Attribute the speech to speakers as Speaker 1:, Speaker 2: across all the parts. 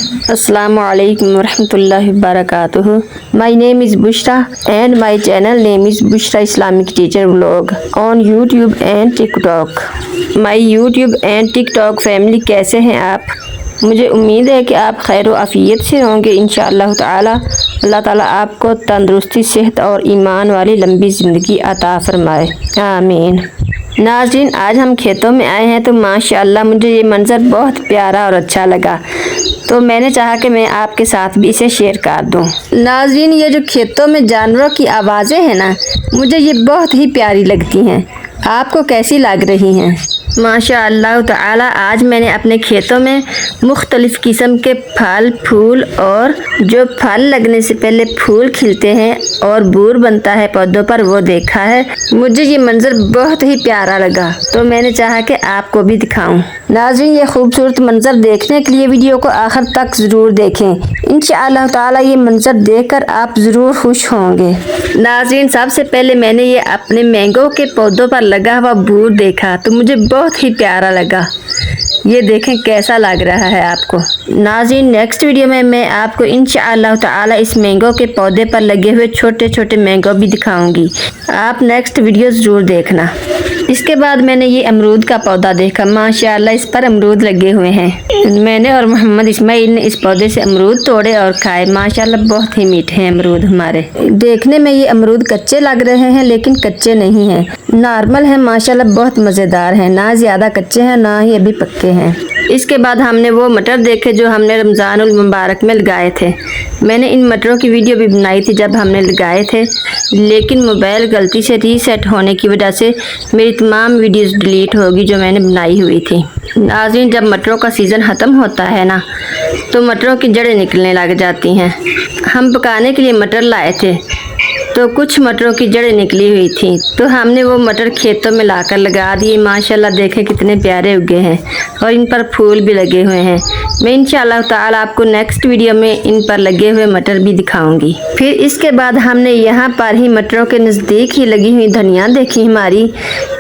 Speaker 1: Assalamu alaikum warahmatullahi wabarakatuh. My name is Bushra and my channel name is Bushra Islamic Teacher Vlog on YouTube and TikTok. My YouTube and TikTok family कैसे हैं आप? मुझे उम्मीद है कि आप खैर व आफियत से होंगे इंशाअल्लाह ताला। अल्लाह ताला आपको तंदुरुस्ती, सेहत और ईमान वाली लंबी ज़िंदगी अता फरमाए, आमीन। नाज़रीन, आज हम खेतों में आए हैं तो माशाअल्लाह मुझे ये मंज़र बहुत प्यारा और अच्छा लगा, तो मैंने चाहा कि मैं आपके साथ भी इसे शेयर कर दूं। नाज़रीन, ये जो खेतों में जानवरों की आवाज़ें हैं ना, मुझे ये बहुत ही प्यारी लगती हैं। आपको कैसी लग रही हैं? माशाअल्लाह ताला आज मैंने अपने खेतों में मुख्तलिफ़ किस्म के फल फूल और जो फल लगने से पहले फूल खिलते हैं और बूर बनता है पौधों पर, वो देखा है। मुझे ये मंज़र बहुत ही प्यारा लगा, तो मैंने चाहा कि आपको भी दिखाऊं। नाज़रीन, ये खूबसूरत मंज़र देखने के लिए वीडियो को आखिर तक ज़रूर देखें। इंशाअल्लाह ताला ये मंज़र देखकर आप ज़रूर खुश होंगे। नाज़रीन, सबसे पहले मैंने ये अपने मैंगो के पौधों पर लगा हुआ बूर देखा तो मुझे बहुत ही प्यारा लगा। ये देखें कैसा लग रहा है आपको। नाज़रीन, नेक्स्ट वीडियो में मैं आपको इंशाअल्लाह ताला इस मैंगो के पौधे पर लगे हुए छोटे छोटे मैंगो भी दिखाऊंगी। आप नेक्स्ट वीडियो ज़रूर देखना। इसके बाद मैंने ये अमरूद का पौधा देखा। माशाअल्लाह इस पर अमरूद लगे हुए हैं। मैंने और मोहम्मद इस्माइल ने इस पौधे से अमरूद तोड़े और खाए। माशाअल्लाह बहुत ही मीठे हैं अमरूद हमारे। देखने में ये अमरूद कच्चे लग रहे हैं, लेकिन कच्चे नहीं हैं, नॉर्मल हैं। माशाअल्लाह बहुत मज़ेदार हैं, ना ज़्यादा कच्चे हैं ना ही अभी पक्के हैं। इसके बाद हमने वो मटर देखे जो हमने रमज़ानुल मुबारक में लगाए थे। मैंने इन मटरों की वीडियो भी बनाई थी जब हमने लगाए थे, लेकिन मोबाइल गलती से रीसेट होने की वजह से मेरी तमाम वीडियोस डिलीट होगी जो मैंने बनाई हुई थी। नाज़रीन, जब मटरों का सीज़न ख़त्म होता है ना, तो मटरों की जड़ें निकलने लग जाती हैं। हम पकाने के लिए मटर लाए थे तो कुछ मटरों की जड़ें निकली हुई थी, तो हमने वो मटर खेतों में लाकर लगा दिए। माशाल्लाह देखें कितने प्यारे उगे हैं और इन पर फूल भी लगे हुए हैं। मैं इंशाअल्लाह ताला आपको नेक्स्ट वीडियो में इन पर लगे हुए मटर भी दिखाऊंगी। फिर इसके बाद हमने यहाँ पर ही मटरों के नज़दीक ही लगी हुई धनिया देखी हमारी।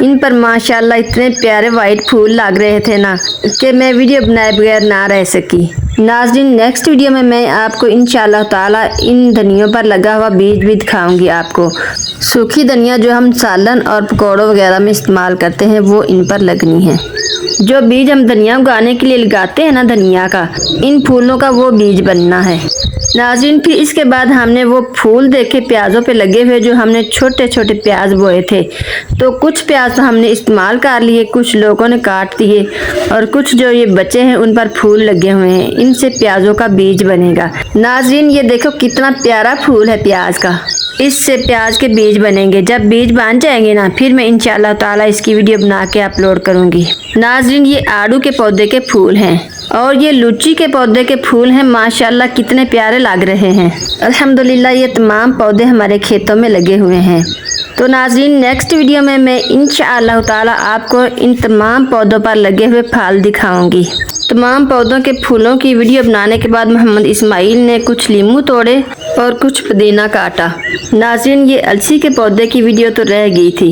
Speaker 1: इन पर माशाल्लाह इतने प्यारे वाइट फूल लग रहे थे ना कि मैं वीडियो बनाए बगैर ना रह सकी। नाज़रीन, नेक्स्ट वीडियो में मैं आपको इंशाअल्लाह ताला इन धनियों पर लगा हुआ बीज भी दिखाऊंगी आपको। सूखी धनिया जो हम सालन और पकौड़ों वगैरह में इस्तेमाल करते हैं, वो इन पर लगनी है। जो बीज हम धनिया उगाने के लिए लगाते हैं ना धनिया का, इन फूलों का वो बीज बनना है। नाज़रीन, फिर इसके बाद हमने वो फूल देखे प्याज़ों पे लगे हुए जो हमने छोटे छोटे प्याज बोए थे। तो कुछ प्याज तो हमने इस्तेमाल कर लिए, कुछ लोगों ने काट दिए और कुछ जो ये बचे हैं उन पर फूल लगे हुए हैं। इनसे प्याज़ों का बीज बनेगा। नाज़रीन, ये देखो कितना प्यारा फूल है प्याज का, इससे प्याज के बीज बनेंगे। जब बीज बन जाएंगे ना, फिर मैं इंशाअल्लाह ताला इसकी वीडियो बना के अपलोड करूँगी। नाज़रीन, ये आड़ू के पौधे के फूल हैं और ये लुच्ची के पौधे के फूल हैं। माशाल्लाह कितने प्यारे लग रहे हैं। अल्हम्दुलिल्लाह ये तमाम पौधे हमारे खेतों में लगे हुए हैं। तो नाज़रीन, नेक्स्ट वीडियो में मैं इंशाअल्लाह ताला आपको इन तमाम पौधों पर लगे हुए फल दिखाऊंगी। तमाम पौधों के फूलों की वीडियो बनाने के बाद मोहम्मद इस्माइल ने कुछ लीमू तोड़े और कुछ पुदीना काटा। नाज़रीन, ये अलसी के पौधे की वीडियो तो रह गई थी।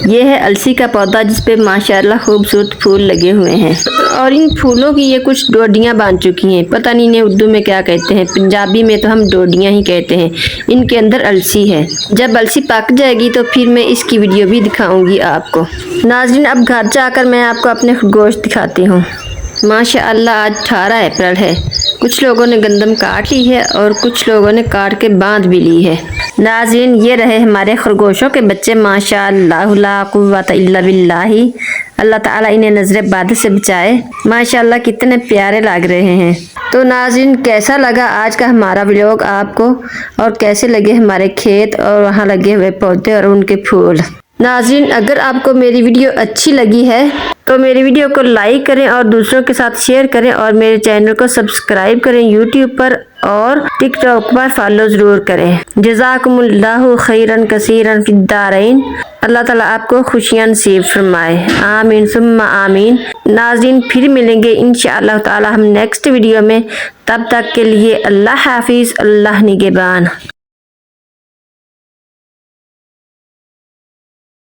Speaker 1: ये है अलसी का पौधा जिस पे माशाल्लाह खूबसूरत फूल लगे हुए हैं और इन फूलों की ये कुछ डोडियाँ बन चुकी हैं। पता नहीं इन्हें उर्दू में क्या कहते हैं, पंजाबी में तो हम डोडियाँ ही कहते हैं। इनके अंदर अलसी है। जब अलसी पक जाएगी तो फिर मैं इसकी वीडियो भी दिखाऊंगी आपको। नाज़रीन, अब घर जाकर मैं आपको अपने खरगोश दिखाती हूँ। माशाअल्लाह आज 18 अप्रैल है। कुछ लोगों ने गंदम काट ली है और कुछ लोगों ने काट के बांध भी ली है। नाज़रीन, ये रहे हमारे खरगोशों के बच्चे। माशाअल्लाह ला कुव्वता इल्ला बिल्लाही। अल्लाह ताला इन्हें नज़र बद से बचाए। माशाअल्लाह कितने प्यारे लग रहे हैं। तो नाज़रीन, कैसा लगा आज का हमारा व्लॉग आपको, और कैसे लगे हमारे खेत और वहाँ लगे हुए पौधे और उनके फूल। नाज़रीन, अगर आपको मेरी वीडियो अच्छी लगी है तो मेरी वीडियो को लाइक करें और दूसरों के साथ शेयर करें और मेरे चैनल को सब्सक्राइब करें यूट्यूब पर और टिकटॉक पर फॉलो ज़रूर करें। जज़ाकुमुल्लाहु खैरन कसीरन फिद्दारैन। अल्लाह ताला आपको खुशियाँ नसीब फरमाए, आमीन सुम्मा आमीन। नाज़रीन, फिर मिलेंगे इंशाअल्लाह ताला हम नेक्स्ट वीडियो में। तब तक के लिए अल्लाह हाफिज़, अल्लाह निगहबान।